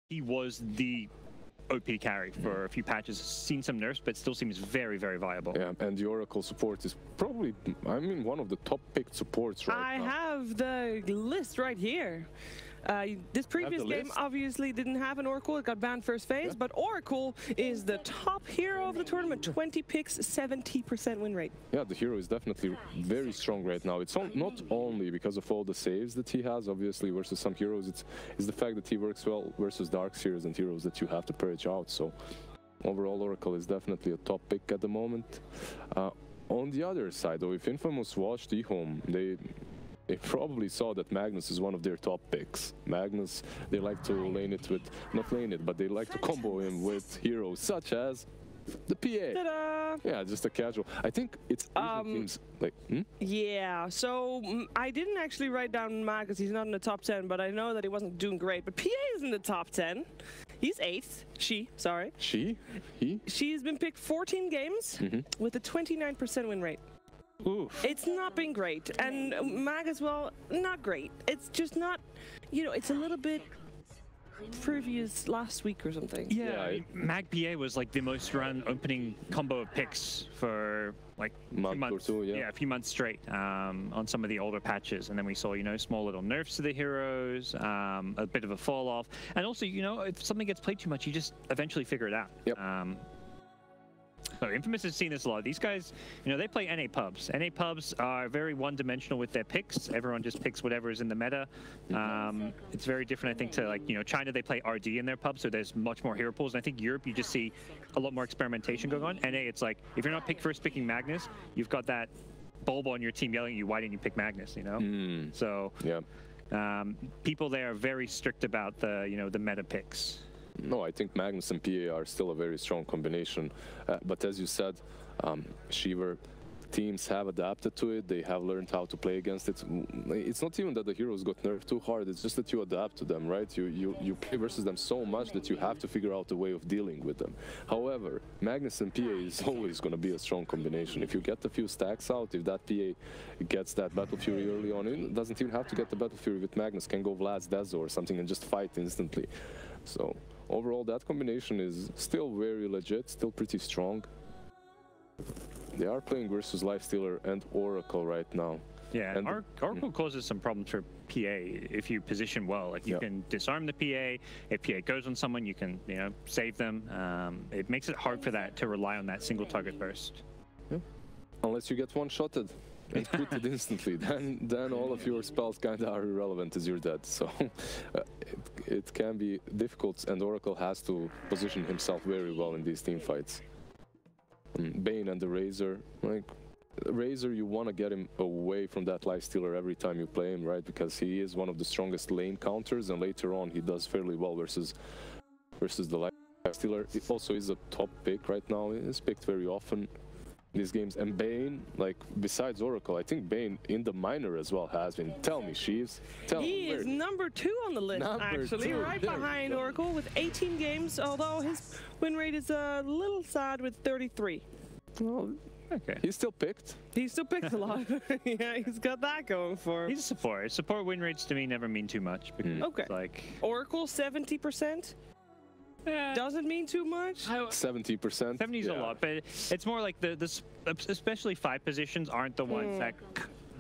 he was the OP carry for a few patches. Seen some nerfs, but still seems very, very viable. Yeah, and the Oracle support is probably, I mean, one of the top picked supports right now. I have the list right here. This previous game obviously didn't have an Oracle. It got banned first phase, but Oracle is the top hero of the tournament. 20 picks, 70% win rate. Yeah, the hero is definitely very strong right now. It's not only because of all the saves that he has, obviously, versus some heroes. It's the fact that he works well versus Darkseers and heroes that you have to purge out. So overall, Oracle is definitely a top pick at the moment. On the other side, though, if Infamous watched Ehome, they probably saw that Magnus is one of their top picks. Magnus, they like to lane it with, not lane it, but they like to combo him with heroes such as the PA. Yeah, just a casual. I think it's teams like. Yeah, so I didn't actually write down Magnus. He's not in the top 10, but I know that he wasn't doing great. But PA is in the top 10. He's 8th. Sorry. He? She's been picked 14 games with a 29% win rate. Oof. It's not been great, and Mag as well, not great. It's just not, you know, it's a little bit previous last week or something. Yeah, Mag PA was like the most run opening combo of picks for like a few months, a few months straight on some of the older patches, and then we saw, you know, small little nerfs to the heroes, a bit of a fall off, and also, you know, if something gets played too much, you just eventually figure it out. So Infamous has seen this a lot. These guys, you know, they play NA pubs. NA pubs are very one-dimensional with their picks. Everyone just picks whatever is in the meta. It's very different, I think, to, like, you know, China, they play RD in their pubs, so there's much more hero pools. And I think Europe, you just see a lot more experimentation going on. NA, it's like, if you're not first picking Magnus, you've got that bulb on your team yelling at you, why didn't you pick Magnus, you know? So people there are very strict about the, you know, the meta picks. No, I think Magnus and PA are still a very strong combination. But as you said, Shiver teams have adapted to it. They have learned how to play against it. It's not even that the heroes got nerfed too hard. It's just that you adapt to them, right? You play versus them so much that you have to figure out a way of dealing with them. However, Magnus and PA is always going to be a strong combination. If you get a few stacks out, if that PA gets that Battle Fury early on, it doesn't even have to get the Battle Fury with Magnus, can go Vlad's Dezo or something and just fight instantly. So overall, that combination is still very legit, still pretty strong. They are playing versus Lifestealer and Oracle right now. Yeah, and Oracle causes some problems for PA if you position well. Like, you can disarm the PA. If PA goes on someone, you can, you know, save them. It makes it hard for that to rely on that single target burst. Yeah. Unless you get one-shotted and put it instantly, then all of your spells kind of are irrelevant as you're dead. So it can be difficult, and Oracle has to position himself very well in these team fights. Bane and the Razor, like Razor, you want to get him away from that Lifestealer every time you play him, right? Because he is one of the strongest lane counters, and later on he does fairly well versus the Lifestealer. He also is a top pick right now. He is picked very often these games. And Bane, like, besides Oracle, I think Bane in the minor as well has been. Tell me, Sheaves. He is number 2 on the list, actually, right behind Oracle with 18 games, although his win rate is a little sad with 33. Well, okay. He's still picked. He's still picked a lot. Yeah, he's got that going for him. He's a support. Support win rates to me never mean too much. Because like Oracle, 70%. Doesn't mean too much. 70%. 70 is a lot, but it's more like especially 5 positions aren't the ones that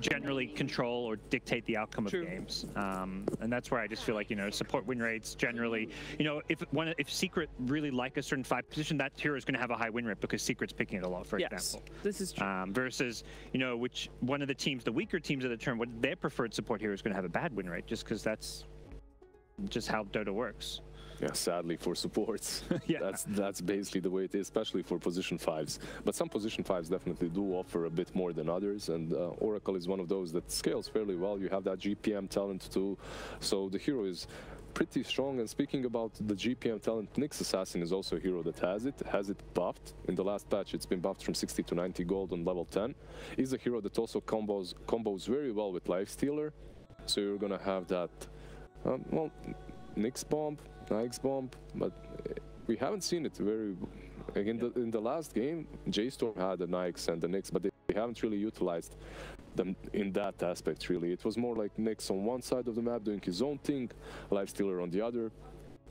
generally control or dictate the outcome of games. And that's where I just feel like, you know, support win rates generally, you know, if Secret really like a certain 5 position, that hero is going to have a high win rate because Secret's picking it a lot, for example. This is true. Versus, you know, which one of the teams, the weaker teams of the turn, what their preferred support hero is going to have a bad win rate, just because that's just how Dota works. Yeah, sadly for supports. That's basically the way it is, especially for position 5s. But some position 5s definitely do offer a bit more than others, and Oracle is one of those that scales fairly well. You have that GPM talent too, so the hero is pretty strong. And speaking about the GPM talent, Nyx Assassin is also a hero that has it buffed. In the last patch, it's been buffed from 60 to 90 gold on level 10. Is a hero that also combos very well with Lifestealer, so you're gonna have that, well, Nyx bomb, but we haven't seen it very. In the last game, J.storm had the Nyx and the Nyx, but they haven't really utilized them in that aspect. Really, it was more like Nyx on one side of the map doing his own thing, Lifestealer on the other.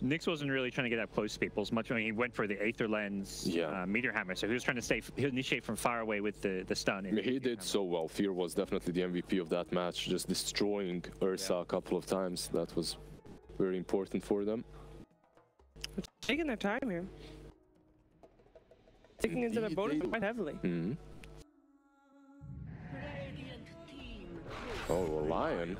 Nyx wasn't really trying to get up close to people as much. I mean, he went for the Aether Lens Meteor Hammer, so he was trying to initiate from far away with the stun. He did so well. Fear was definitely the MVP of that match, just destroying Ursa a couple of times. That was very important for them. Taking their time here. Taking into the bonus quite heavily. Oh, a Lion.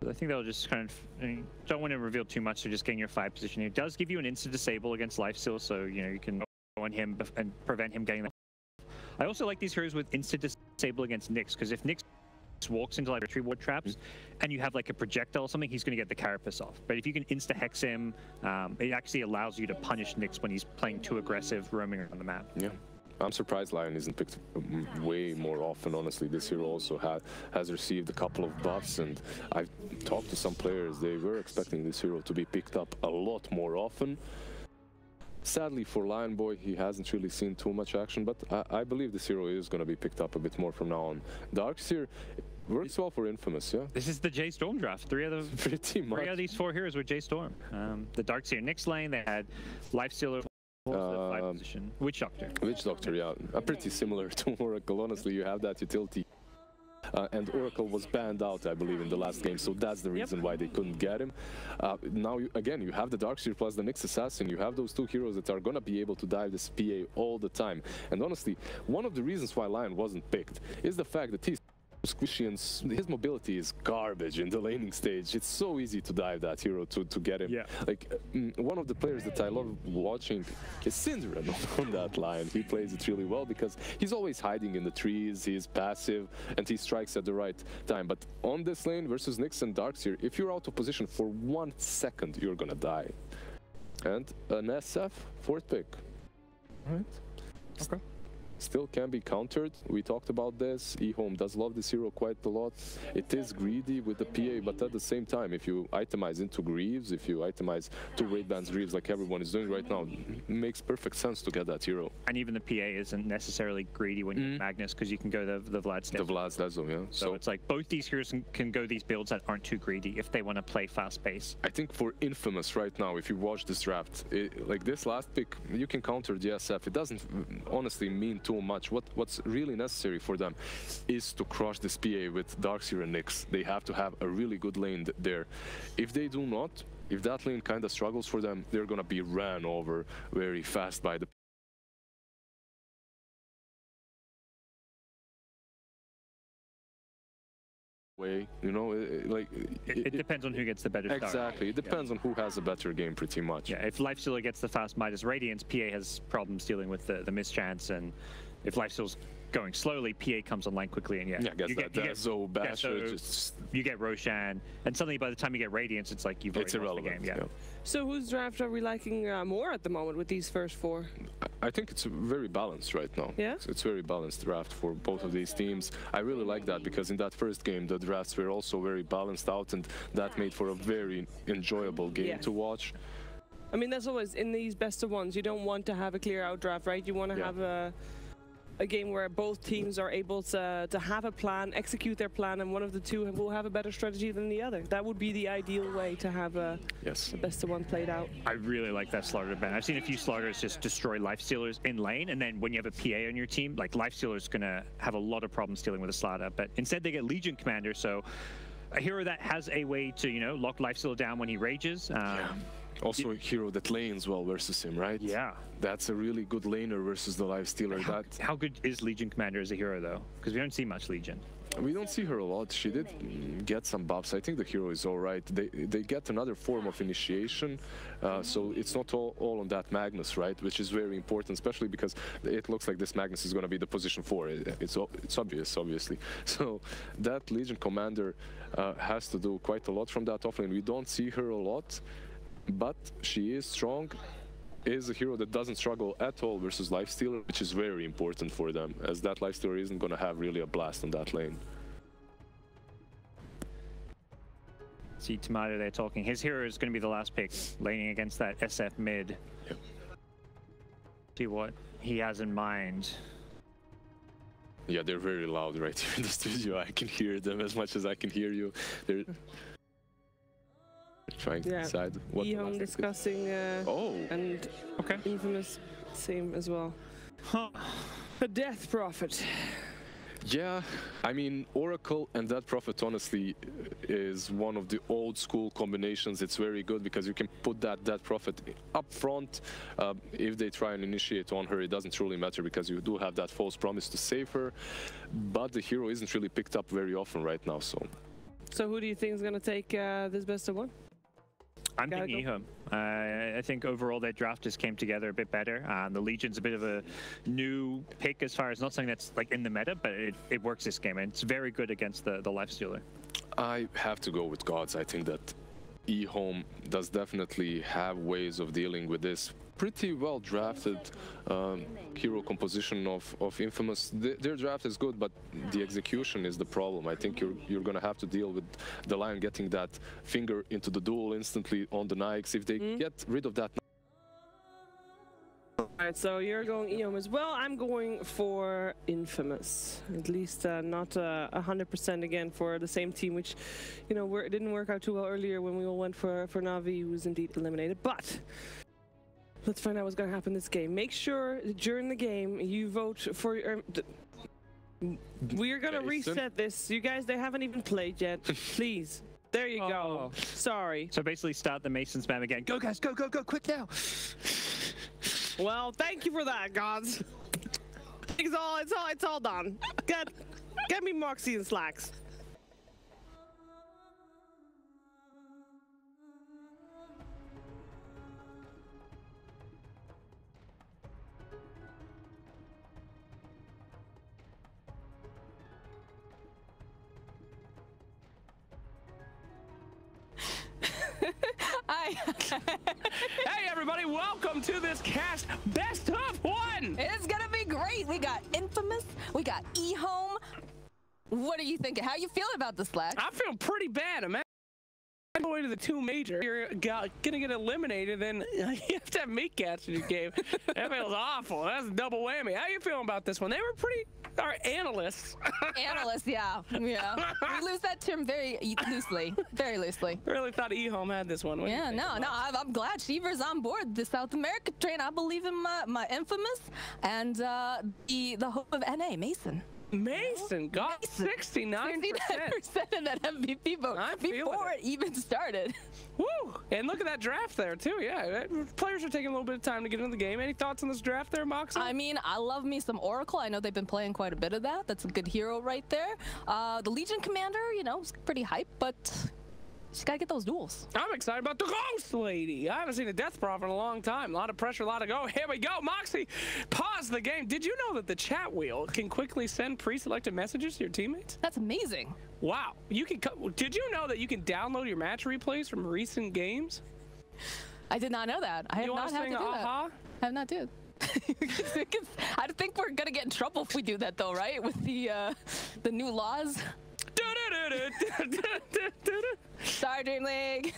I think they'll just kind of, I mean, don't want to reveal too much, so just getting your 5 position. It does give you an instant disable against lifesteal, so you know you can go on him and prevent him getting that. I also like these heroes with instant disable against Nyx, because if Nyx walks into like tree ward traps and you have like a projectile or something, he's going to get the carapace off. But if you can insta hex him, it actually allows you to punish Nyx when he's playing too aggressive, roaming around the map. Yeah. I'm surprised Lion isn't picked way more often, honestly. This hero also has received a couple of buffs, and I've talked to some players, they were expecting this hero to be picked up a lot more often. Sadly for Lion Boy, he hasn't really seen too much action, but I believe this hero is going to be picked up a bit more from now on. Darkseer works well for Infamous, yeah? This is the J.storm draft. Three of these 4 heroes were J.storm. The Darkseer Nyx lane, they had Lifestealer. Witch Doctor. Witch Doctor, yeah. Pretty similar to Oracle, honestly. You have that utility. And Oracle was banned out, I believe, in the last game, so that's the reason why they couldn't get him. Now, again, you have the Darkseer plus the Nyx Assassin. You have those 2 heroes that are going to be able to dive this PA all the time. And honestly, one of the reasons why Lion wasn't picked is the fact that he's squishy and his mobility is garbage in the laning stage. It's so easy to dive that hero to get him. Like one of the players that I love watching is Syndra on that line. He plays it really well because he's always hiding in the trees, he's passive, and he strikes at the right time. But on this lane versus Nyx and Darkseer, if you're out of position for 1 second, you're gonna die. And an SF, 4th pick. All right. Okay. Still can be countered. We talked about this. Ehome does love this hero quite a lot. It is greedy with the PA, but at the same time, if you itemize into Greaves, if you itemize to raid bans Greaves like everyone is doing right now, it makes perfect sense to get that hero. And even the PA isn't necessarily greedy when you Magnus, because you can go the Vlad Stezo. The Vlad Stezo, yeah. So it's like both these heroes can go these builds that aren't too greedy if they want to play fast pace. I think for Infamous right now, if you watch this draft, like this last pick, you can counter the SF. It doesn't honestly mean too much. What's really necessary for them is to crush this PA with Darkseer and Nyx. They have to have a really good lane there. If they do not, if that lane kind of struggles for them, they're gonna be ran over very fast by the way, you know, it depends on who gets the better start. Exactly, it depends on who has a better game pretty much. Yeah, if Lifestealer gets the fast Midas Radiance, PA has problems dealing with the mischance, and if Lifesteal's going slowly, PA comes online quickly, and you get Roshan, and suddenly by the time you get Radiance, it's like you've already lost the game. Yeah. So whose draft are we liking more at the moment with these first 4? I think it's very balanced right now. Yeah? It's very balanced draft for both of these teams. I really like that because in that first game, the drafts were also very balanced out, and that made for a very enjoyable game to watch. I mean, that's always, in these best of ones, you don't want to have a clear out draft, right? You want to have a game where both teams are able to have a plan, execute their plan, and one of the two will have a better strategy than the other. That would be the ideal way to have a best of one played out. I really like that Slaughter ban. I've seen a few Slaughters just destroy Lifestealers in lane, and then when you have a PA on your team, like Lifestealer's gonna have a lot of problems dealing with a Slaughter, but instead they get Legion Commander, so a hero that has a way to, you know, lock Lifestealer down when he rages. Also a hero that lanes well versus him, right? Yeah. That's a really good laner versus the Lifestealer. How good is Legion Commander as a hero, though? Because we don't see much Legion. We don't see her a lot. She did get some buffs. I think the hero is all right. They get another form of initiation, so it's not all on that Magnus, right? Which is very important, especially because it looks like this Magnus is going to be the position 4. It's obvious, obviously. So that Legion Commander has to do quite a lot from that offlane. We don't see her a lot, but she is strong. Is a hero that doesn't struggle at all versus Lifestealer, which is very important for them, as that Lifestealer isn't going to have really a blast on that lane. See Tomato there talking. His hero is going to be the last pick, laning against that SF mid. Yep. See what he has in mind. Yeah, they're very loud right here in the studio. I can hear them as much as I can hear you. They're trying to decide what Ehome discussing and Infamous same as well. A death prophet. Yeah, I mean, Oracle and Death Prophet honestly is one of the old school combinations. It's very good because you can put that Death Prophet up front. If they try and initiate on her, it doesn't really matter because you do have that false promise to save her. But the hero isn't really picked up very often right now, so. So who do you think is going to take this best of one? I'm thinking Ehome. I think overall their draft just came together a bit better. The Legion's a bit of a new pick as far as not something that's like in the meta, but it works this game, and it's very good against the Lifestealer. I have to go with Gods. I think that Ehome does definitely have ways of dealing with this. Pretty well drafted hero composition of Infamous. Their draft is good, but the execution is the problem. I think you're gonna have to deal with the Lion getting that finger into the duel instantly on the Nikes. If they get rid of that. Alright, so you're going Ehome as well. I'm going for Infamous. At least not 100% again for the same team, which, you know, it didn't work out too well earlier when we all went for Navi, who was indeed eliminated. But let's find out what's going to happen this game. Make sure during the game you vote for your... We're going to reset this. You guys, they haven't even played yet. Please. There you go. Sorry. So basically start the Mason spam again. Go guys, go, go, go, quick now. Well, thank you for that, gods. It's all done. Get me Moxie and Slacks. Hey everybody, welcome to this cast best of one. It's gonna be great. We got Infamous, we got Ehome. What are you thinking? How are you feeling about this, Slack? I'm feeling pretty bad, man. I'm going to the 2 major. You're gonna get eliminated, and you have to have meat cats in your game. That feels awful. That's a double whammy. How are you feeling about this one? They were pretty. Our analysts. Analysts, yeah. We lose that term very loosely. Very loosely. I really thought Ehome had this one. Yeah, no. I'm glad Shiver's on board the South America train. I believe in my Infamous and the hope of NA, Mason. Mason got 69% in that MVP vote before it even started. Woo! And look at that draft there too. Yeah, players are taking a little bit of time to get into the game. Any thoughts on this draft there, Moxie? I mean, I love me some Oracle. I know they've been playing quite a bit of that. That's a good hero right there. The Legion Commander, you know, is pretty hype, but just gotta get those duels. I'm excited about the Ghost Lady. I haven't seen a Death Prophet in a long time. A lot of pressure, a lot to go. Here we go. Moxie, pause the game. Did you know that the chat wheel can quickly send pre-selected messages to your teammates? That's amazing. Wow. You can. Did you know that you can download your match replays from recent games? I did not know that. I have not had to do that. I have not did. I think we're gonna get in trouble if we do that, though, right? With the new laws. Sorry, DreamLeague.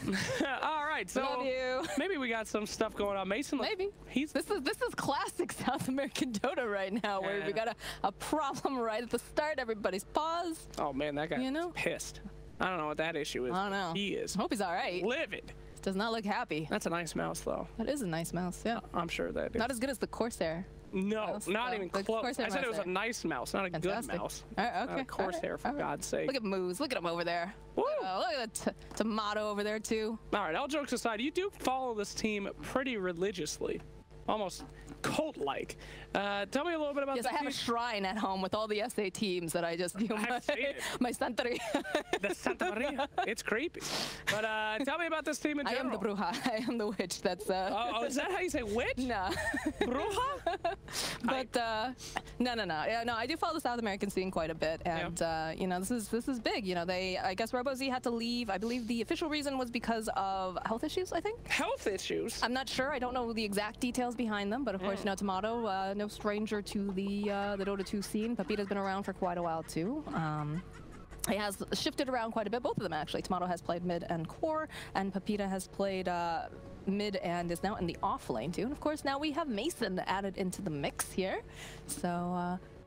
All right, so love you. Maybe we got some stuff going on. Mason, maybe this is classic South American Dota right now, where we got a problem right at the start. Everybody's paused. Oh man, that guy is pissed. I don't know what that issue is. I don't know. He is. Hope he's all right. Livid. Does not look happy. That's a nice mouse, though. That is a nice mouse, yeah. I'm sure that is. Not as good as the Corsair. No, not even close. I said it was a nice mouse, not a good mouse. All right, okay. Not a Corsair, for God's sake. Look at Moose. Look at him over there. Woo! Look at the tomato over there, too. All right, all jokes aside, you do follow this team pretty religiously. Almost cult-like. Tell me a little bit about this. Yes, I have a shrine at home with all the SA teams that I just do my Santeria. The Santeria. It's creepy. But tell me about this team in general. I am the bruja. I am the witch. That's oh, is that how you say witch? No. Bruja? But no. I do follow the South American scene quite a bit, and you know, this is big. You know, I guess RoboZ had to leave. I believe the official reason was because of health issues. I think. Health issues. I'm not sure. I don't know the exact details behind them, but of course, you know, Tomato, no stranger to the Dota 2 scene. Papita's been around for quite a while too. He has shifted around quite a bit, both of them actually. Tomato has played mid and core, and Papita has played mid and is now in the off lane too. And of course, now we have Mason added into the mix here. So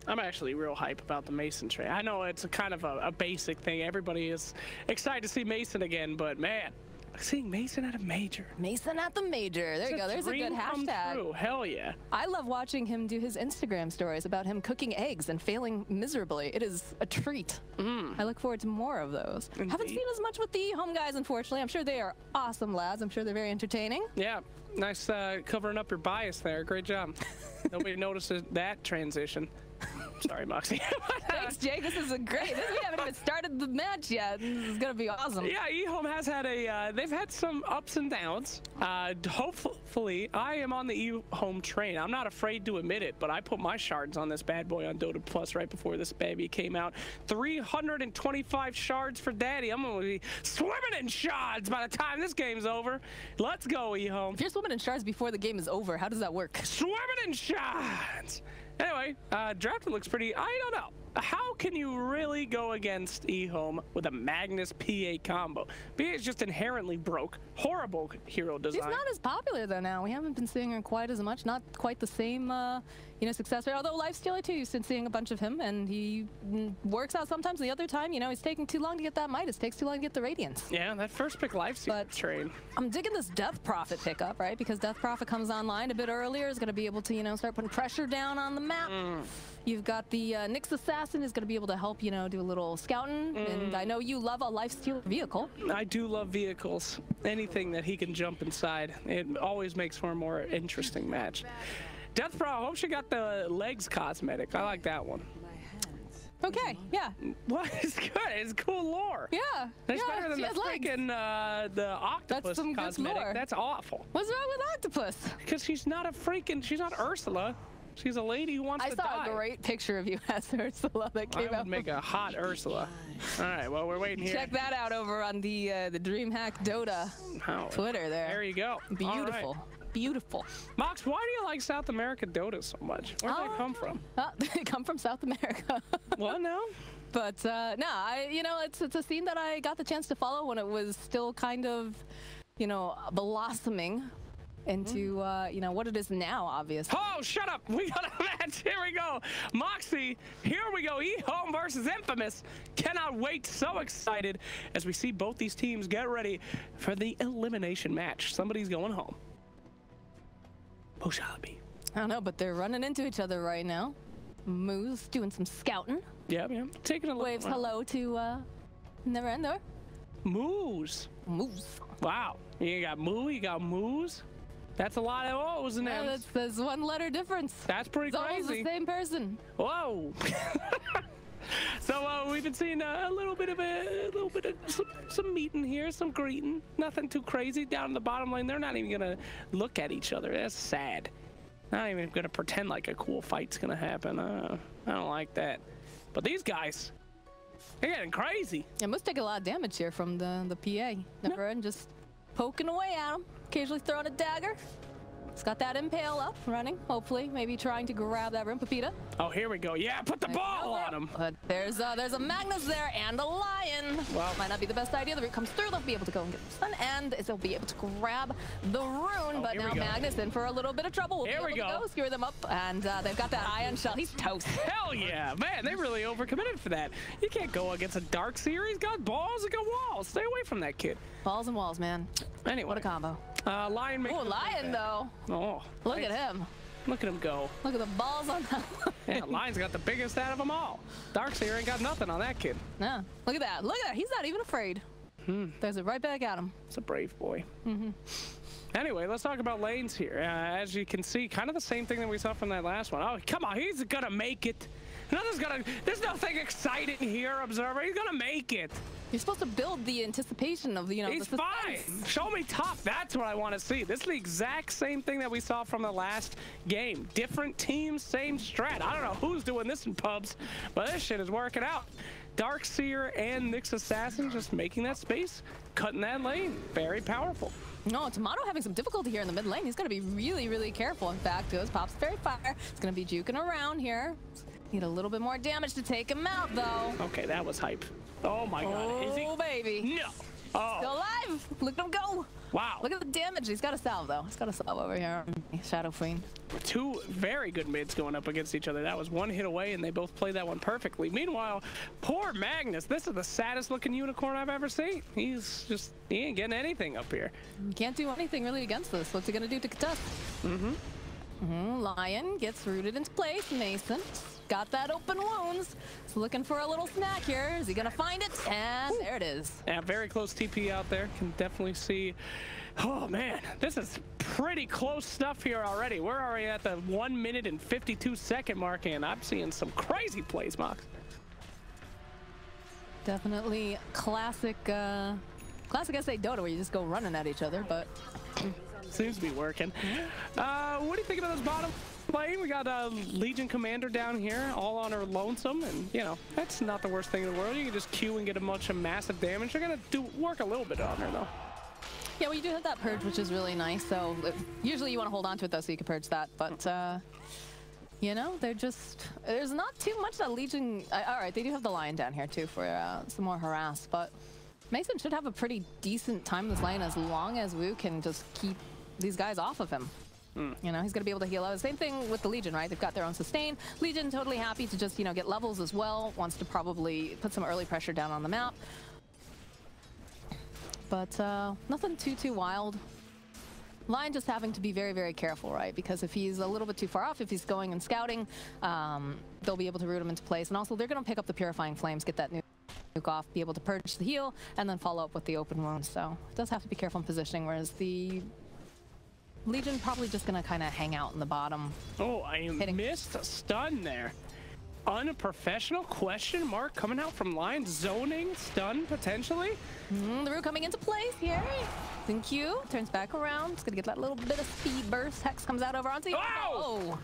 I'm actually real hype about the Mason trade. I know it's a kind of a basic thing. Everybody is excited to see Mason again, but man, Seeing Mason at a major. Mason at the major. There you go. There's a good hashtag. True. Hell yeah. I love watching him do his Instagram stories about him cooking eggs and failing miserably. It is a treat. I look forward to more of those. Indeed. Haven't seen as much with the Ehome guys, unfortunately. I'm sure they are awesome lads. I'm sure they're very entertaining. Yeah. Nice covering up your bias there. Great job. Nobody notices that transition. Sorry, Moxie. Thanks, Jake. This is we haven't even started the match yet. This is going to be awesome. Yeah, Ehome has had they've had some ups and downs. Hopefully, I am on the Ehome train. I'm not afraid to admit it, but I put my shards on this bad boy on Dota Plus right before this baby came out. 325 shards for daddy. I'm going to be swimming in shards by the time this game's over. Let's go, Ehome. If you're swimming in shards before the game is over, how does that work? Swimming in shards. Anyway, Drafted looks pretty, I don't know. How can you really go against Ehome with a Magnus PA combo? PA is just inherently broke. Horrible hero design. She's not as popular though now. We haven't been seeing her quite as much. Not quite the same, success rate. Although Lifestealer too, you've been seeing a bunch of him, and he works out sometimes. The other time, he's taking too long to get that Midas. Takes too long to get the Radiance. Yeah, that first pick Lifestealer train. I'm digging this Death Prophet pickup, right? Because Death Prophet comes online a bit earlier. Is going to be able to, start putting pressure down on the map. You've got the Nyx Assassin is going to be able to help, do a little scouting. And I know you love a Lifestealer vehicle. I do love vehicles. Anything that he can jump inside. It always makes for a more interesting match. Death Pro, I hope she got the legs cosmetic. I like that one. Okay, yeah. What? It's good. It's cool lore. Yeah. That's better than the freaking the octopus That's some cosmetic. good lore. That's awful. What's wrong with octopus? Because she's not Ursula. She's a lady who wants to die. I saw a great picture of you as Ursula that came out. I would make a hot Ursula. All right, well, we're waiting here. Check that out over on the DreamHack Dota Twitter there. There you go. Beautiful. Right. Beautiful. Mox, why do you like South America Dota so much? Where did they come from? They come from South America. What now? But no, it's a scene that I got the chance to follow when it was still kind of, blossoming into what it is now, obviously. Oh, shut up! We got a match. Here we go, Moxie. Here we go. Ehome versus Infamous. Cannot wait. So excited as we see both these teams get ready for the elimination match. Somebody's going home. Who shall it be? I don't know, but they're running into each other right now. Moose doing some scouting. Yeah. Taking a look. Waves hello to Neverender. Moose. Wow. You got Moo. You got Moose. That's a lot of O's and M's. There's one letter difference. That's pretty crazy. It's always the same person. Whoa. So we've been seeing a little bit of some meeting here, some greeting. Nothing too crazy. Down in the bottom lane, they're not even gonna look at each other. That's sad. Not even gonna pretend like a cool fight's gonna happen. I don't like that. But these guys, they're getting crazy. It must take a lot of damage here from the PA. Neverend just poking away at him. Occasionally throwing a dagger. It's got that impale up, running, hopefully, maybe trying to grab that rim. Papita. Oh, here we go. Yeah, put the ball on him. But there's a Magnus there and a Lion. Well, might not be the best idea. The root comes through. They'll be able to go and get the stun, and they'll be able to grab the rune. But now Magnus in for a little bit of trouble. Here we go. Screw them up, and they've got that ion shell. He's toast. Hell yeah, man! They really overcommitted for that. You can't go against a Darkseer. He's got balls and got walls. Stay away from that kid. Balls and walls, man. Anyway, what a combo. Lion makes. Oh, Lion though. Oh, look at him. Look at him go. Look at the balls on that. Yeah, Lion's got the biggest out of them all. Darkseer ain't got nothing on that kid. No. Look at that. Look at that. He's not even afraid. There's it right back at him. It's a brave boy. Anyway, let's talk about lanes here. As you can see, kind of the same thing that we saw from that last one. Oh, come on. He's gonna make it. There's nothing exciting here, Observer. He's gonna make it. You're supposed to build the anticipation of He's the fine. Show me top. That's what I want to see. This is the exact same thing that we saw from the last game. Different teams, same strat. I don't know who's doing this in pubs, but this shit is working out. Darkseer and Nyx Assassin just making that space, cutting that lane. Very powerful. No, Tomato having some difficulty here in the mid lane. He's got to be really, really careful. In fact, goes Pops Fairy Fire. He's going to be juking around here. Need a little bit more damage to take him out, though. Okay, that was hype. Oh my God. Oh, baby. No. Oh. Still alive. Look at him go. Wow. Look at the damage. He's got a salve, though. He's got a salve over here on Shadow Queen. Two very good mids going up against each other. That was one hit away, and they both played that one perfectly. Meanwhile, poor Magnus. This is the saddest-looking unicorn I've ever seen. He ain't getting anything up here. He can't do anything really against this. What's he going to do to contest? Lion gets rooted into place. Mason got that open wounds. He's looking for a little snack here. Is he going to find it? And there it is. Yeah, very close TP out there. Can definitely see. Oh, man. This is pretty close stuff here already. We're already at the 1 minute and 52-second mark, and I'm seeing some crazy plays, Mox. Definitely classic SA Dota where you just go running at each other, but seems to be working. What do you think about this bottom lane? We got a Legion Commander down here, all on her lonesome, and you know that's not the worst thing in the world. You can just Q and get a bunch of massive damage. They're gonna work a little bit on her though. Yeah, well, you do have that purge, which is really nice. So usually you want to hold on to it though, so you can purge that. But you know, there's not too much that Legion. All right, they do have the Lion down here too for some more harass, but Mason should have a pretty decent time in this lane as long as Wu can just keep these guys off of him. You know, he's going to be able to heal out. Same thing with the Legion, right? They've got their own sustain. Legion totally happy to just, you know, get levels as well. Wants to probably put some early pressure down on the map. But nothing too wild. Lion just having to be very, very careful, right? Because if he's a little bit too far off, if he's going and scouting, they'll be able to root him into place. And also, they're going to pick up the Purifying Flames, get that nuke off, be able to purge the heal, and then follow up with the open wound. So it does have to be careful in positioning, whereas the Legion probably just going to kind of hang out in the bottom. Oh, I missed a stun there. Unprofessional question mark coming out from Lion. Zoning, stun potentially. The root coming into place here. Thank you. Turns back around. It's going to get that little bit of speed burst. Hex comes out over onto you. Oh!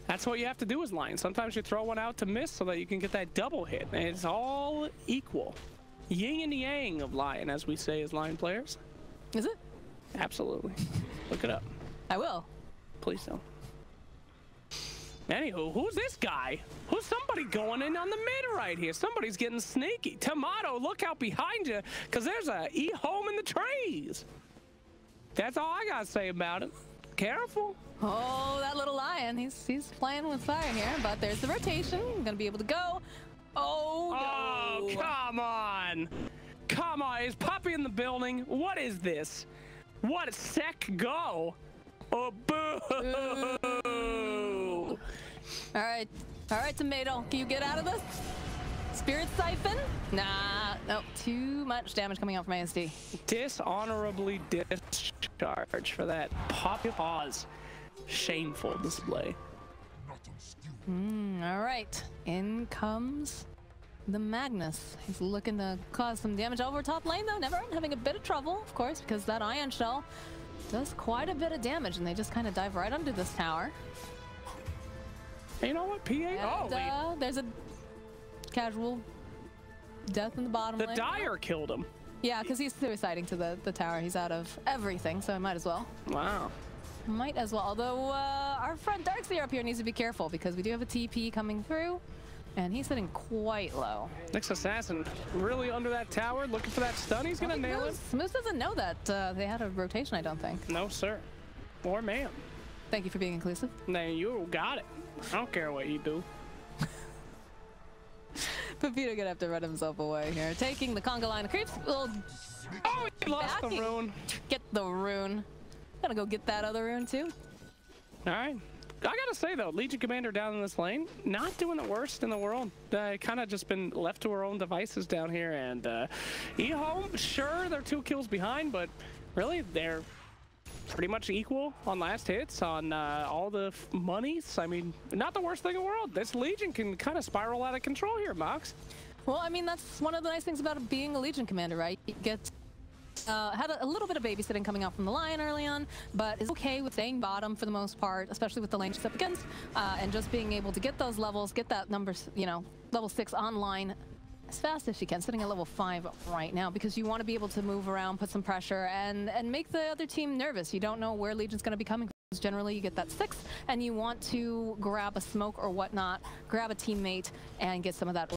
That's what you have to do as Lion. Sometimes you throw one out to miss so that you can get that double hit. And it's all equal. Yin and yang of Lion, as we say as Lion players. Is it? Absolutely. Look it up. I will. Please don't. Anywho, who's this guy? Who's somebody going in on the mid right here? Somebody's getting sneaky. Tomato, look out behind you, because there's a Ehome in the trees. That's all I got to say about it. Careful. Oh, that little Lion. He's playing with fire here, but there's the rotation. Going to be able to go. Oh, no. Come on. Come on. Is Puppy in the building? What is this? What a sec go. Oh, boo. All right, Tomato, can you get out of this? Spirit Siphon? Nah, no, too much damage coming out from ASD. Dishonorably discharged for that pause. Shameful display. All right, in comes the Magnus. He's looking to cause some damage over top lane though. Never having a bit of trouble, of course, because that Ion Shell does quite a bit of damage, and they just kind of dive right under this tower. You know what, PA? And, there's a casual death in the bottom lane. The Dire killed him. Yeah, because he's suiciding to the tower. He's out of everything, so I might as well. Wow. Might as well. Although our friend Darkseer up here needs to be careful because we do have a TP coming through, and he's sitting quite low. Next Assassin really under that tower, looking for that stun. He's going to nail it. Moose doesn't know that they had a rotation, I don't think. No, sir. Or ma'am. Thank you for being inclusive. Now you got it. I don't care what you do. Pepito gonna have to run himself away here. Taking the conga line of creeps. Oh, he lost the rune. Get the rune. Gonna go get that other rune too. All right. I gotta say though, Legion Commander down in this lane, not doing the worst in the world. Kind of just been left to her own devices down here. And Ehome, sure, they're 2 kills behind, but really they're pretty much equal on last hits, on all the monies. I mean, not the worst thing in the world. This Legion can kind of spiral out of control here, Mox. Well, I mean, that's one of the nice things about being a Legion commander, right? You get had a little bit of babysitting coming out from the Lion early on, but is okay with staying bottom for the most part, especially with the lane she's up against, and just being able to get those levels, get that number, you know, level 6 online as fast as she can, sitting at level 5 right now, because you want to be able to move around, put some pressure, and make the other team nervous. You don't know where Legion's going to be coming from. Generally, you get that 6, and you want to grab a smoke or whatnot, grab a teammate, and get some of that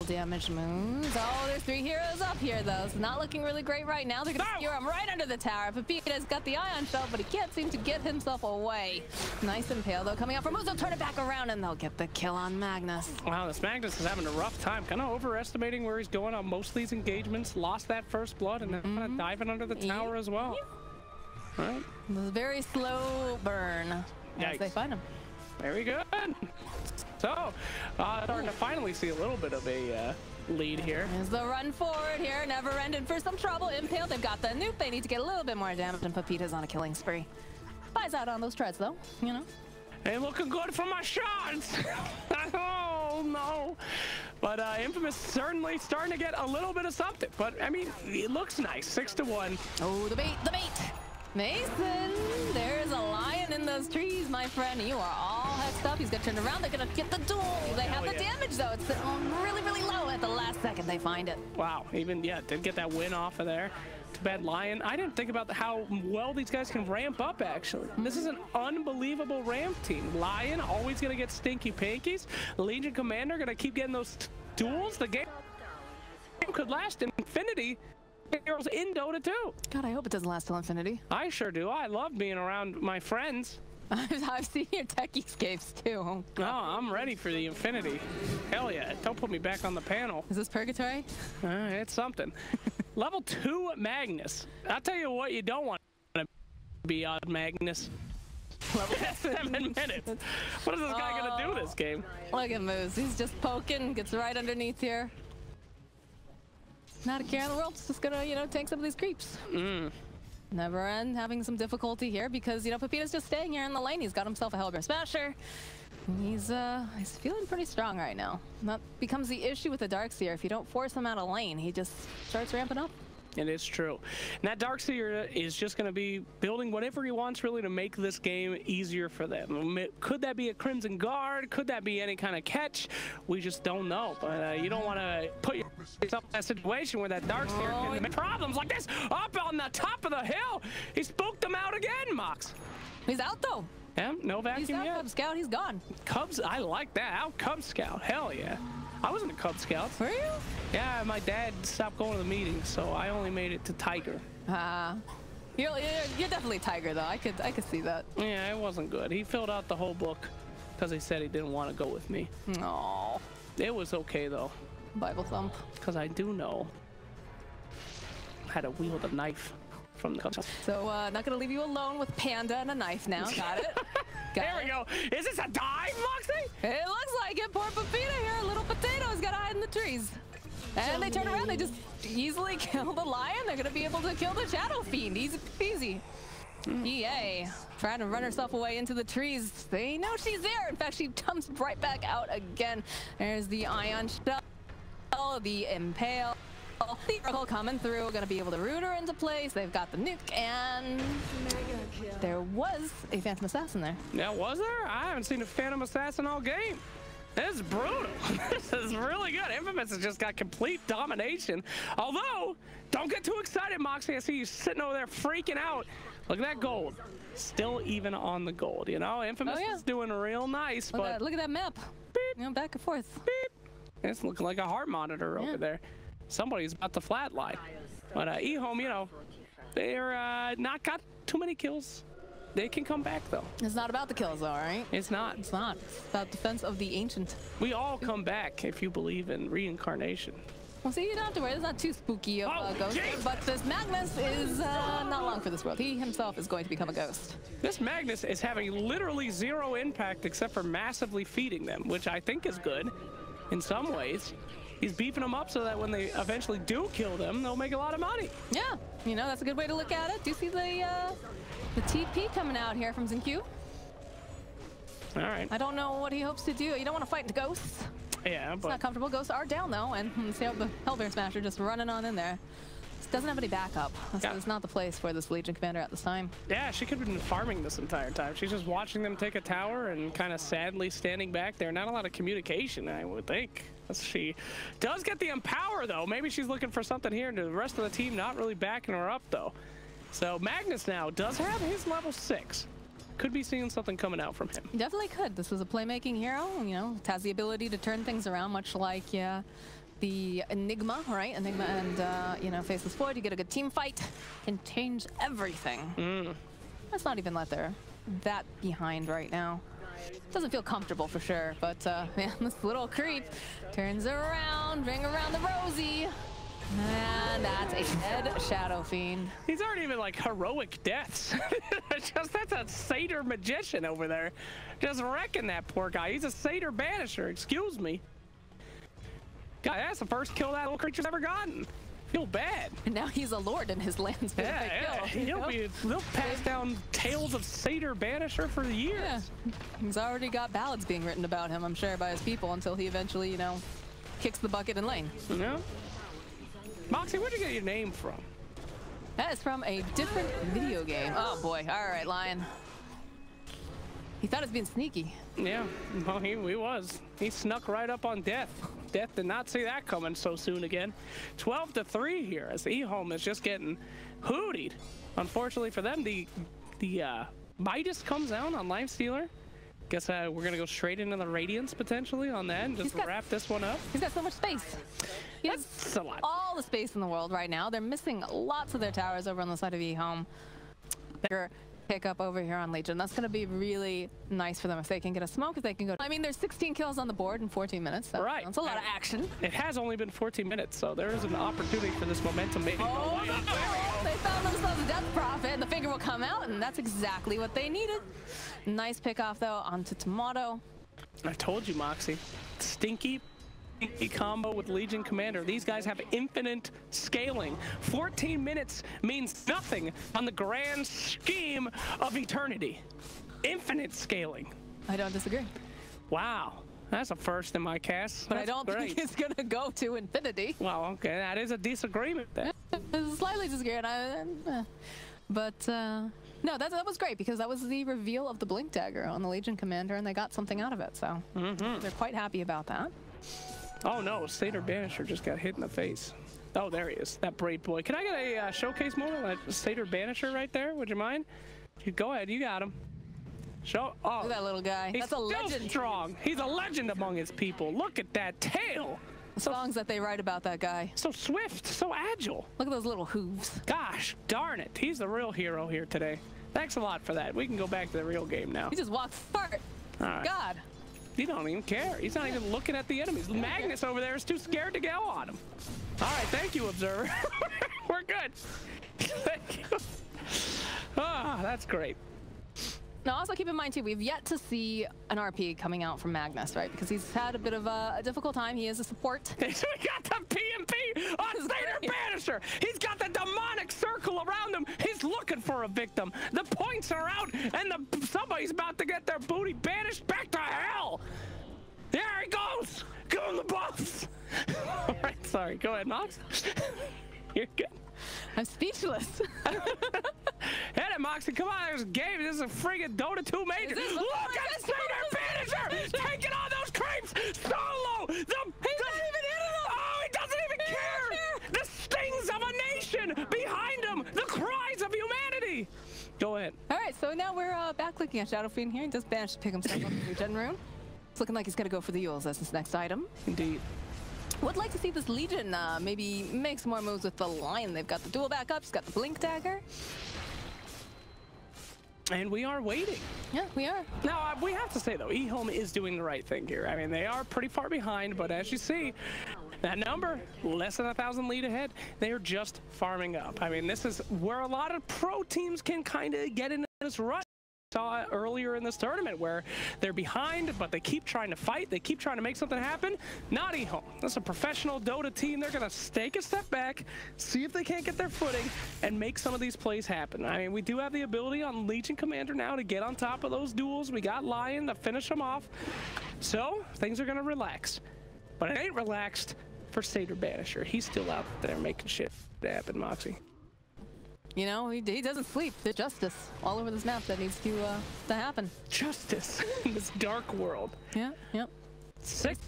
damage moves. Oh, there's 3 heroes up here, though. It's not looking really great right now. They're going to steer him right under the tower. Pepita's got the Ion Shell, but he can't seem to get himself away. Nice impale, though, coming up from Moose. They'll turn it back around, and they'll get the kill on Magnus. Wow, this Magnus is having a rough time. Kind of overestimating where he's going on most of these engagements. Lost that first blood, and then kind of diving under the tower as well. All right. It was a very slow burn as they find him. Very good. So, starting to finally see a little bit of a lead here. There's the run forward here. Never ended for some trouble. Impale, they've got the nuke. They need to get a little bit more damage, and Pepita's on a killing spree. Buys out on those treads, though, you know. Ain't looking good for my shots. Oh, no. But Infamous certainly starting to get a little bit of something. But, I mean, it looks nice. 6-1. Oh, the bait, the bait. Mason, there's a lion in those trees, my friend. You are all hexed up. He's gonna turn around. They're gonna get the duel. They have the damage, though. It's really, really low. At the last second, they find it. Wow. Even, yeah, did get that win off of there. Too bad Lion. I didn't think about how well these guys can ramp up, actually. This is an unbelievable ramp team. Lion always gonna get stinky pankies. Legion Commander gonna keep getting those duels. The game could last infinity. Heroes in Dota 2. God, I hope it doesn't last till infinity. I sure do. I love being around my friends. I've seen your techie-scapes too. Oh, I'm ready for the infinity. Hell yeah. Don't put me back on the panel. Is this purgatory? It's something. Level 2 Magnus. I'll tell you what you don't want to be on Magnus. Level 7 minutes. What is this guy going to do this game? Look at Moose. He's just poking. Gets right underneath here. Not a care in the world. It's just gonna, you know, take some of these creeps. Never end having some difficulty here because, you know, Pepita's just staying here in the lane. He's got himself a Hellbear Smasher. He's feeling pretty strong right now. That becomes the issue with the Darkseer. If you don't force him out of lane, he just starts ramping up. It is true. And that Darkseer is just going to be building whatever he wants really to make this game easier for them. Could that be a Crimson Guard? Could that be any kind of catch? We just don't know. But you don't want to put yourself in that situation where that Darkseer can make problems like this. Up on the top of the hill. He spooked them out again, Mox. He's out, though. Yeah, no vacuum yet. He's out, Cub Scout. He's gone. Cubs, I like that. Out Cub Scout. Hell yeah. I wasn't a Cub Scout. Were you? Yeah, my dad stopped going to the meetings, so I only made it to Tiger. You're definitely Tiger, though. I could see that. Yeah, it wasn't good. He filled out the whole book because he said he didn't want to go with me. No. It was okay, though. Bible thump. Because I do know how to wield a knife from the Cub Scouts. So, not going to leave you alone with Panda and a knife now. Got it? There we go. Is this a dive, Moxie? It looks like it. Poor Pepita here. Little potato's got to hide in the trees. And they turn around. They just easily kill the lion. They're going to be able to kill the Shadow Fiend. Easy peasy. EA trying to run herself away into the trees. They know she's there. In fact, she comes right back out again. There's the Ion Shell, the Impale. The Oracle coming through, going to be able to root her into place. They've got the nuke, and there was a Phantom Assassin there. Yeah, was there? I haven't seen a Phantom Assassin all game. This is brutal. This is really good. Infamous has just got complete domination. Although, don't get too excited, Moxie. I see you sitting over there freaking out. Look at that gold. Still even on the gold, you know? Infamous is doing real nice, but... Look at that map. Beep. You know, back and forth. Beep. It's looking like a heart monitor over there. Somebody's about to flatline. But Ehome, you know, they're not got too many kills. They can come back, though. It's not about the kills, though, right? It's not. It's not. It's about defense of the ancient. We all come back if you believe in reincarnation. Well, see, you don't have to worry. It's not too spooky of a ghost. But this Magnus is not long for this world. He himself is going to become a ghost. This Magnus is having literally zero impact except for massively feeding them, which I think is good in some ways. He's beefing them up so that when they eventually do kill them, they'll make a lot of money. Yeah, you know, that's a good way to look at it. Do you see the TP coming out here from Zinq? All right. I don't know what he hopes to do. You don't want to fight the ghosts. Yeah, it's not comfortable. Ghosts are down, though, and see how the Hellbear Smasher just running on in there. Doesn't have any backup. So it's not the place for this Legion Commander at this time. Yeah, she could have been farming this entire time. She's just watching them take a tower and kind of sadly standing back there. Not a lot of communication, I would think. She does get the Empower, though. Maybe she's looking for something here, and the rest of the team not really backing her up, though. So Magnus now does have his level 6. Could be seeing something coming out from him. Definitely could. This is a playmaking hero. You know, it has the ability to turn things around, much like the Enigma, right? Enigma and, you know, Faceless Void, you get a good team fight, can change everything. Let's not even let that behind right now. Doesn't feel comfortable for sure, but man, this little creep turns around, ring around the rosy. And that's a dead Shadow Fiend. He's already even like heroic deaths. That's a Satyr magician over there. Just wrecking that poor guy. He's a Satyr banisher, excuse me. God, that's the first kill that little creature's ever gotten. Feel bad. And now he's a lord in his lands. They'll pass down tales of Satyr banisher for years. Yeah. He's already got ballads being written about him, I'm sure, by his people until he eventually, you know, kicks the bucket in lane. Yeah. Moxie, where'd you get your name from? That is from a different video game. Oh boy, all right, Lion. He thought he was being sneaky. Yeah, well, he was. He snuck right up on Death. Death did not see that coming so soon again. 12-3 here as Ehome is just getting hootied. Unfortunately for them, the Midas comes out on Lifestealer. Guess we're gonna go straight into the Radiance potentially on that and just wrap this one up. He's got so much space. He has a lot. All the space in the world right now. They're missing lots of their towers over on the side of Ehome. They're pick up over here on Legion. That's going to be really nice for them if they can get a smoke, if they can go. I mean, there's 16 kills on the board in 14 minutes. So right. That's a lot of action. It has only been 14 minutes, so there is an opportunity for this momentum maybe. Oh, no. They found themselves a Death Prophet, and the finger will come out, and that's exactly what they needed. Nice pick off, though, onto Tomato. I told you, Moxie. Stinky combo with Legion Commander. These guys have infinite scaling. 14 minutes means nothing on the grand scheme of eternity. Infinite scaling. I don't disagree. Wow. That's a first in my cast. But I don't think it's going to go to infinity. Well, okay. That is a disagreement then. Slightly disagreeing. But no, that was great because that was the reveal of the Blink Dagger on the Legion Commander, and they got something out of it. So they're quite happy about that. Oh no, Satyr Banisher just got hit in the face. Oh, there he is, that Braid Boy. Can I get a showcase mode on that Satyr Banisher right there? Would you mind? Go ahead, you got him. Oh, look at that little guy. He's That's a legend. Still strong. He's a legend among his people. Look at that tail. The songs that they write about that guy. So swift, so agile. Look at those little hooves. Gosh, darn it. He's the real hero here today. Thanks a lot for that. We can go back to the real game now. He just walked fart. Right. God. He don't even care. He's not even looking at the enemies. Magnus over there is too scared to go on him. All right, thank you, Observer. We're good. Thank you. Ah, that's great. Now, also keep in mind, too, we've yet to see an RP coming out from Magnus, right? Because he's had a bit of a difficult time. He is a support. We got the PMP on Satyr Banisher. He's got the demonic circle around him. He's looking for a victim. The points are out, and somebody's about to get their booty banished back to hell. There he goes. Give him the buffs. All right, sorry. Go ahead, Mox. You're good. I'm speechless. Hit it, Moxie. Come on, there's a game. This is a friggin' Dota 2 major. Look at Satyr Banisher taking on those creeps. Solo. He's not even hitting them. Oh, he doesn't even care. The stings of a nation behind him. The cries of humanity. Go ahead. All right, so now we're back looking at Shadow Fiend here. He does manage to pick himself up the Gen Rune. It's looking like he's going to go for the Yules as his next item. Indeed. Would like to see this Legion maybe make some more moves with the Lion. They've got the dual backups, got the Blink Dagger. And we are waiting. Yeah, we are. Now, we have to say, though, Ehome is doing the right thing here. I mean, they are pretty far behind, but as you see, that number, less than 1,000 lead ahead, they are just farming up. I mean, this is where a lot of pro teams can kind of get into this rut. Saw it earlier in this tournament where they're behind, but they keep trying to fight. They keep trying to make something happen. Not Ehome. That's a professional Dota team. They're going to take a step back, see if they can't get their footing, and make some of these plays happen. I mean, we do have the ability on Legion Commander now to get on top of those duels. We got Lion to finish them off. So, things are going to relax. But it ain't relaxed for Satyr Banisher. He's still out there making shit happen, Moxie. You know, he doesn't sleep. There's justice all over this map that needs to happen. Justice in this dark world. Yeah, yep.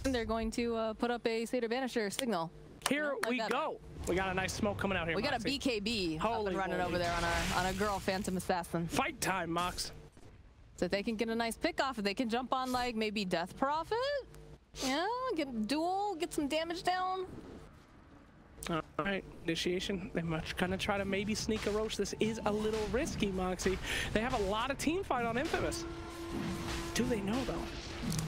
They're going to put up a Satyr Banisher signal. Here we go. We got a nice smoke coming out here, We got Moxie. a BKB up and running over there on our girl Phantom Assassin. Fight time, Mox. So if they can get a nice pick off, if they can jump on like maybe Death Prophet. Yeah, get duel, get some damage down. All right, initiation. They must kind of try to maybe sneak a roach. This is a little risky, Moxie. They have a lot of team fight on Infamous. Do they know, though?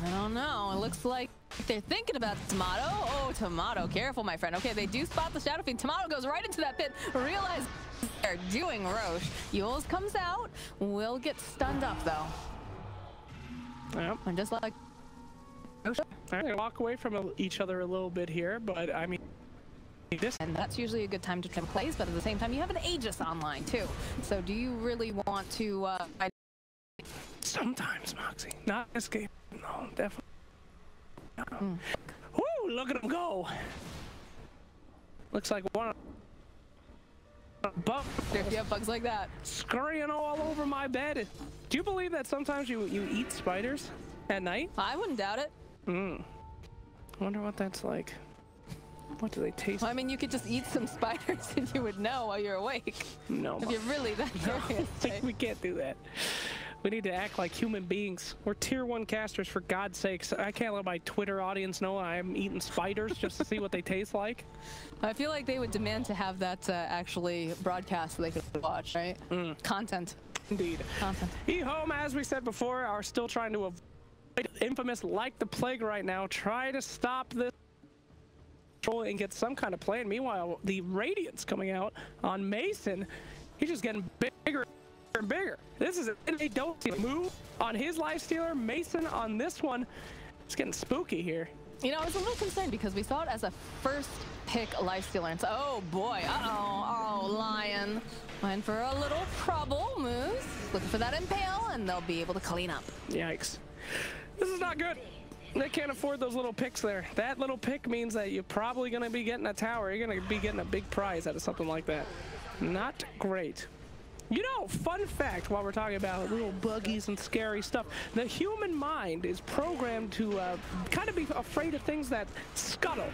I don't know. It looks like they're thinking about Tomato. Oh, Tomato, careful, my friend. Okay, they do spot the Shadow Fiend. Tomato goes right into that pit, realize they're doing Roche. Yules comes out, will get stunned up, though. Yep. And just like Roche. They're going to walk away from each other a little bit here, but I mean, and that's usually a good time to trim plays, but at the same time, you have an Aegis online, too. So do you really want to... Sometimes, Moxie. Not this game. No, definitely. No. Woo! Look at him go. Looks like one bug. If you have bugs like that. Scurrying all over my bed. Do you believe that sometimes you eat spiders at night? I wouldn't doubt it. I wonder what that's like. What do they taste? Well, I mean, you could just eat some spiders and you would know while you're awake. No. If you're really that curious. We can't do that. We need to act like human beings. We're tier 1 casters, for God's sakes. I can't let my Twitter audience know I'm eating spiders just to see what they taste like. I feel like they would demand to have that actually broadcast so they could watch, right? Content. Indeed. Content. Ehome, as we said before, are still trying to avoid Infamous like the plague right now. Try to stop this and get some kind of plan. Meanwhile, the Radiance coming out on Mason, he's just getting bigger and bigger. This is a don't see a move on his lifestealer. Mason on this one. It's getting spooky here. You know, I was a little concerned because we saw it as a first pick lifestealer. And so, oh boy, oh, Lion went for a little trouble. Moves, looking for that impale, and they'll be able to clean up. Yikes. This is not good. They can't afford those little picks there. That little pick means that you're probably going to be getting a tower. You're going to be getting a big prize out of something like that. Not great. You know, fun fact, while we're talking about little buggies and scary stuff, the human mind is programmed to kind of be afraid of things that scuttle.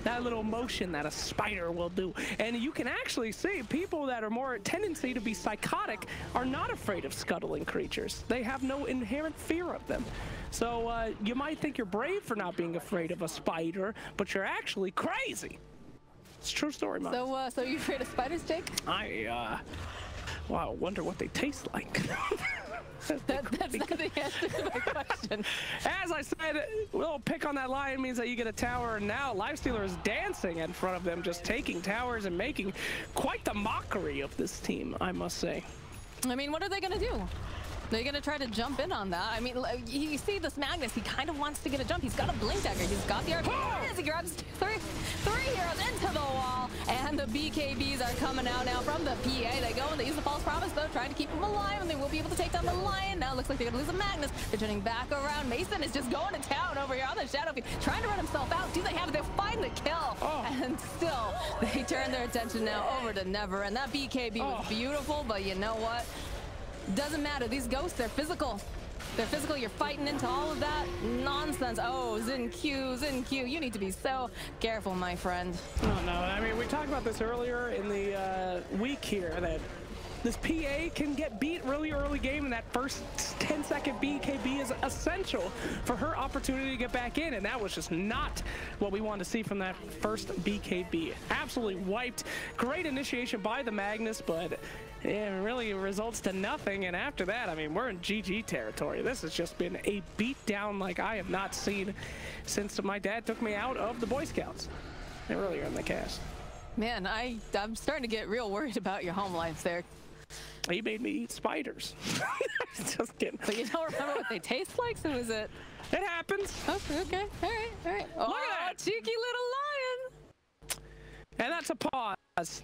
That little motion that a spider will do. And you can actually see people that are more tendency to be psychotic are not afraid of scuttling creatures. They have no inherent fear of them. So you might think you're brave for not being afraid of a spider, but you're actually crazy. It's a true story, Mom. So you afraid of spiders, Jake? Wow, I wonder what they taste like. That's not the answer to my question. As I said, a little pick on that Lion means that you get a tower, and now Lifestealer is dancing in front of them, just taking towers and making quite the mockery of this team, I must say. I mean, what are they going to do? They're going to try to jump in on that. I mean, you see this Magnus, he kind of wants to get a jump. He's got a Blink Dagger. He's got the RP. He grabs three heroes into the wall, and the BKBs are coming out now from the PA. They go and they use the False Promise, though, trying to keep him alive, and they will be able to take down the Lion. Now it looks like they're going to lose a Magnus. They're turning back around. Mason is just going to town over here on the Shadow Fiend, trying to run himself out. Do they have it? They'll find the kill. And still, they turn their attention now over to Never, and that BKB was beautiful, but you know what? Doesn't matter. These ghosts, they're physical. They're physical. You're fighting into all of that nonsense. Oh, Xin Q. You need to be so careful, my friend. Oh, no. I mean, we talked about this earlier in the week here, that this PA can get beat really early game, and that first 10-second BKB is essential for her opportunity to get back in, and that was just not what we wanted to see from that first BKB. Absolutely wiped. Great initiation by the Magnus, but it really results to nothing, and after that, I mean, we're in GG territory. This has just been a beatdown like I have not seen since my dad took me out of the Boy Scouts earlier in the cast. Man, I'm starting to get real worried about your home life there. He made me eat spiders. Just kidding. But you don't remember what they taste like, so is it? It happens. Oh, okay, all right. Oh, look at that cheeky little Lion. And that's a pause.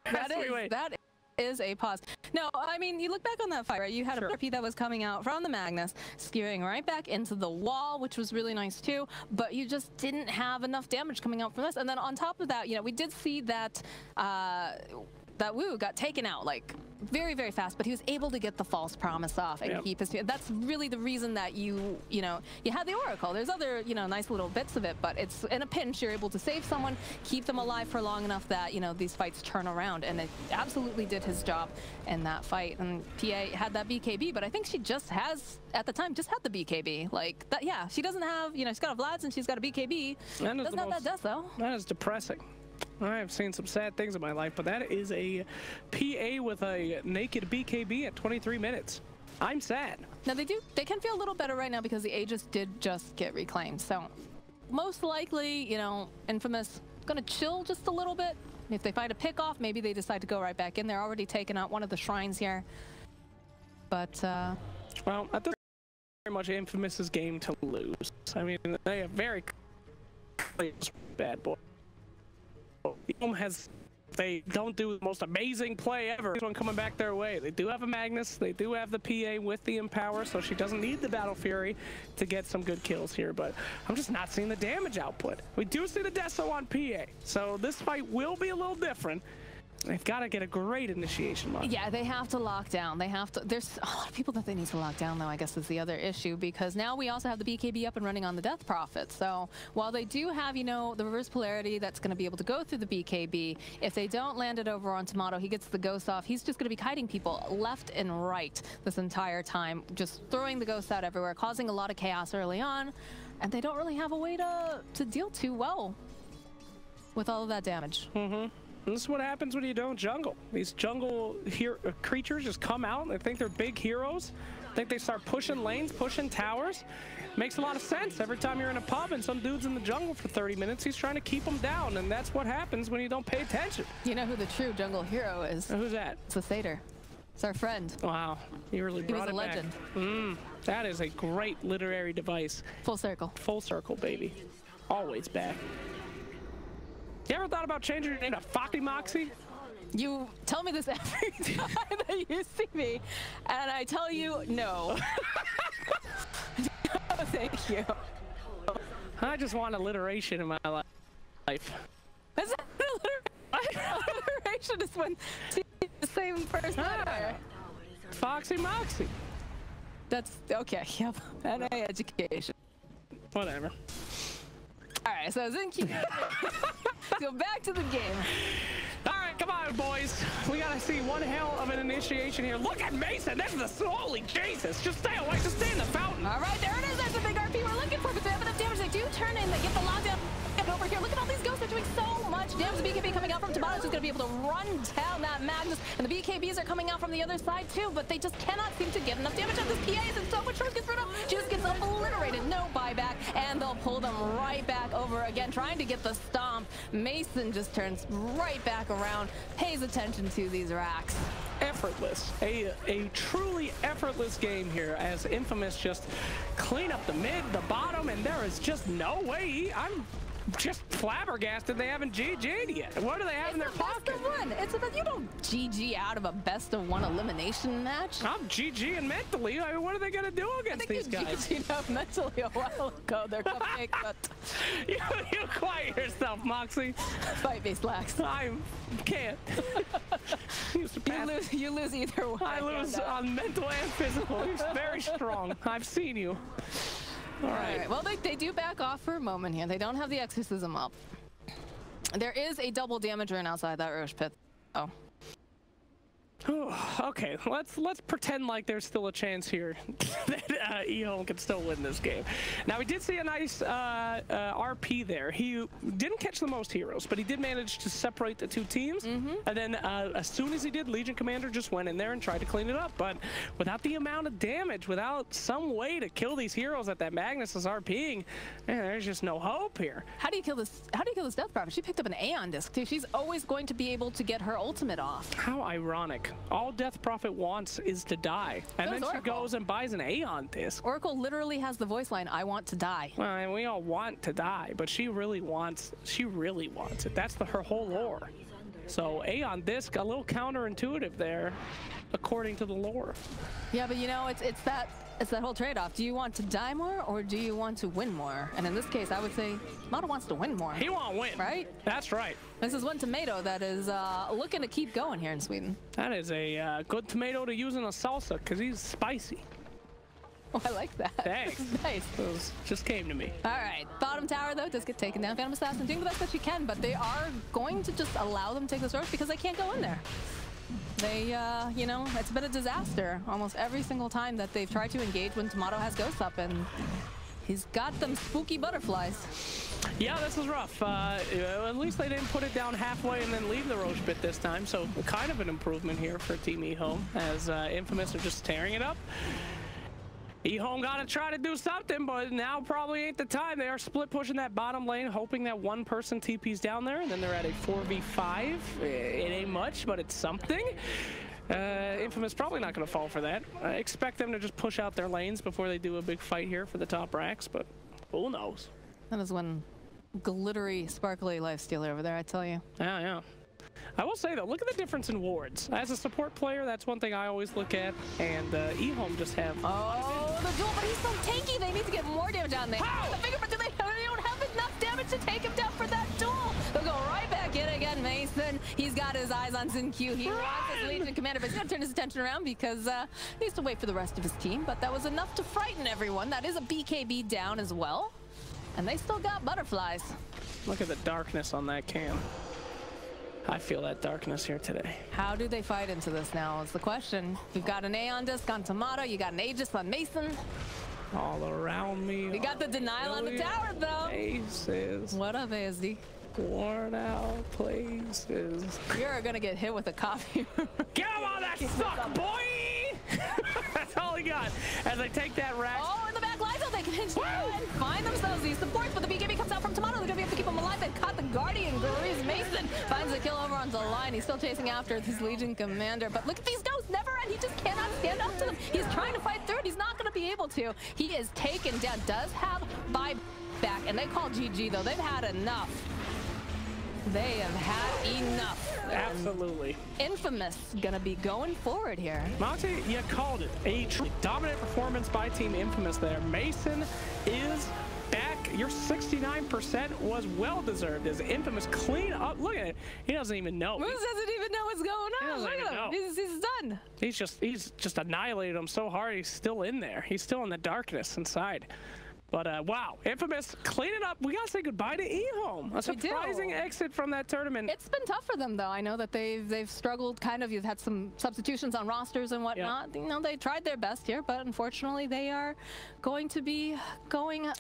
That is a pause. No, I mean, you look back on that fight, right? You had a RP that was coming out from the Magnus, skewing right back into the wall, which was really nice too, but you just didn't have enough damage coming out from this. And then on top of that, you know, we did see that that Wu got taken out like very, very fast, but he was able to get the false promise off and keep his. That's really the reason that you had the Oracle. There's other, nice little bits of it, but it's in a pinch, you're able to save someone, keep them alive for long enough that, these fights turn around, and it absolutely did his job in that fight. And PA had that BKB, but I think she just has, at the time, just had the BKB. Like, that, yeah, she doesn't have, she's got a Vlad's and she's got a BKB. Doesn't have that death, though. That is depressing. I have seen some sad things in my life, but that is a PA with a naked BKB at 23 minutes. I'm sad. Now they can feel a little better right now because the Aegis did just get reclaimed. So most likely, Infamous gonna chill just a little bit. If they find a pick off, maybe they decide to go right back in. They're already taking out one of the shrines here. But well, I think very much Infamous's game to lose. I mean, they have very bad boy. They don't do the most amazing play ever. This one coming back their way. They do have a Magnus. They do have the PA with the Empower, so she doesn't need the Battle Fury to get some good kills here. But I'm just not seeing the damage output. We do see the Deso on PA, so this fight will be a little different. They've got to get a great initiation mod. Yeah, they have to lock down. They have to. There's a lot of people that they need to lock down, though, I guess is the other issue, because now we also have the BKB up and running on the Death Prophet. So while they do have, the reverse polarity that's going to be able to go through the BKB, if they don't land it over on Tomato, he gets the ghost off. He's just going to be kiting people left and right this entire time, just throwing the ghosts out everywhere, causing a lot of chaos early on, and they don't really have a way to deal too well with all of that damage. And this is what happens when you don't jungle. These jungle creatures just come out and they think they're big heroes. I think they start pushing lanes, pushing towers. Makes a lot of sense. Every time you're in a pub and some dude's in the jungle for 30 minutes, he's trying to keep them down, and that's what happens when you don't pay attention. You know who the true jungle hero is? Who's that? It's a satyr. It's our friend. Wow, you really brought it back. He was a legend. That is a great literary device. Full circle. Full circle, baby. Always back. You ever thought about changing your name to Foxy Moxie? You tell me this every time that you see me, and I tell you no. No, thank you. I just want alliteration in my life. Is that alliteration? Is when the same first letter. Foxy Moxie. That's okay. Yep. NA education. Whatever. All right, so Zinky, go back to the game. All right, come on, boys. We gotta see one hell of an initiation here. Look at Mason. This is a holy Jesus. Just stay away. Just stay in the fountain. All right, there it is. There's the big RP we're looking for, but they have enough damage. They do turn in. They get the lockdown. Over here, look at all these ghosts. They're doing so much damage. The BKB coming out from Tomato, who's going to be able to run down that Magnus, and the BKBs are coming out from the other side too, but they just cannot seem to get enough damage on this PA, and so much force gets rid of. Just gets obliterated. No buyback, and they'll pull them right back over again, trying to get the stomp. Mason just turns right back around, pays attention to these racks. Effortless. A truly effortless game here as Infamous just clean up the mid, the bottom, and there is just no way. I'm just flabbergasted they haven't GG'd yet. What do they have in their pocket? Best of one. It's about, you don't GG out of a best of one elimination match. I'm GGing mentally. I mean, what are they going to do against these guys? I think you GG'd out mentally a while ago. They're cupcake, but... you quiet yourself, Moxie. Fight me, Slacks. I can't. You lose either way. I lose on mental and physical. He's very strong. I've seen you. All right. Well, they do back off for a moment here. They don't have the exorcism up. There is a double damage rune outside that Roche pit. Oh. Okay, let's pretend like there's still a chance here that Ehome can still win this game. Now, we did see a nice RP there. He didn't catch the most heroes, but he did manage to separate the two teams. And then as soon as he did, Legion Commander just went in there and tried to clean it up. But without the amount of damage, without some way to kill these heroes that Magnus is RPing, man, there's just no hope here. How do you kill this? How do you kill this Death Prophet? She picked up an Aeon disc too. She's always going to be able to get her ultimate off. How ironic. All Death Prophet wants is to die. And then she goes and buys an Aeon disc. Oracle literally has the voice line, I want to die. Well, and we all want to die, but she really wants it. That's her whole lore. So Aeon disc, a little counterintuitive there. according to the lore. Yeah, but you know, it's that whole trade-off. Do you want to die more or do you want to win more? And in this case, I would say Moda wants to win more. He wants to win. Right? That's right. This is one tomato that is looking to keep going here in Sweden. That is a good tomato to use in a salsa because he's spicy. Oh, I like that. Thanks. Nice. Those just came to me. All right. Bottom tower, though, does get taken down. Phantom Assassin doing the best that she can, but they are going to just allow them to take this road because they can't go in there. They, you know, it's been a disaster almost every single time that they've tried to engage when Tomato has ghosts up, and he's got them spooky butterflies. Yeah, this is rough. At least they didn't put it down halfway and then leave the Roche pit this time, so kind of an improvement here for Team Ehome as Infamous are just tearing it up. Ehome got to try to do something, but now probably ain't the time. They are split pushing that bottom lane, hoping that one person TP's down there, and then they're at a 4v5. It ain't much, but it's something. Infamous probably not going to fall for that. I expect them to just push out their lanes before they do a big fight here for the top racks, but who knows? That is one glittery, sparkly lifestealer over there, I tell you. Yeah, yeah. I will say though, look at the difference in wards. As a support player, that's one thing I always look at, and Ehome just have. Oh, the duel, but he's so tanky. They need to get more damage down there. How? The finger, but they don't have enough damage to take him down for that duel. They'll go right back in again, Mason. He's got his eyes on Xin Q. He wants his Legion commander, but he's got to turn his attention around because he needs to wait for the rest of his team. But that was enough to frighten everyone. That is a BKB down as well, and they still got butterflies. Look at the darkness on that cam. I feel that darkness here today. How do they fight into this now is the question. You've got an Aeon Disc on Tomato, you got an Aegis on Mason. All around me. You got the denial on the tower though. Places. What up, ASD? Worn out places. You're gonna get hit with a coffee. Get him on that suck, boy! That's all he got. As they take that rack. Oh, in the back line, so they can find themselves these supports, but the BKB comes out from Tomato. They're gonna be able to keep him alive. They've caught the Guardian. Grease Mason finds the kill over onto the line. He's still chasing after his Legion commander, but look at these ghosts, never end. He just cannot stand up to them. He's trying to fight through it. He's not gonna be able to. He is taken down. Does have buyback, and they call GG though. They've had enough. They have had enough. Absolutely. Infamous gonna be going forward here. Monty, you called it. A dominant performance by Team Infamous there. Mason is back. Your 69% was well-deserved as Infamous clean up. Look at it. He doesn't even know. Moose doesn't even know what's going on. Look at him. He's done. He's just annihilated him so hard. He's still in there. He's still in the darkness inside. But wow, Infamous cleaning up. We gotta say goodbye to Ehome. A surprising exit from that tournament. It's been tough for them though. I know that they've struggled kind of. You've had some substitutions on rosters and whatnot. Yeah. You know, they tried their best here, but unfortunately they are going to be going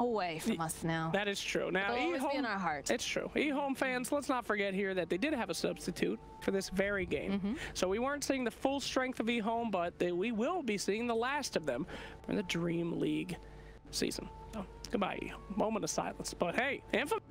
away from us now. That is true. Now they'll always be in our heart. It's true. Ehome fans, let's not forget here that they did have a substitute for this very game. So we weren't seeing the full strength of Ehome, but we will be seeing the last of them in the DreamLeague season. So, goodbye. Moment of silence. But hey, Infamous.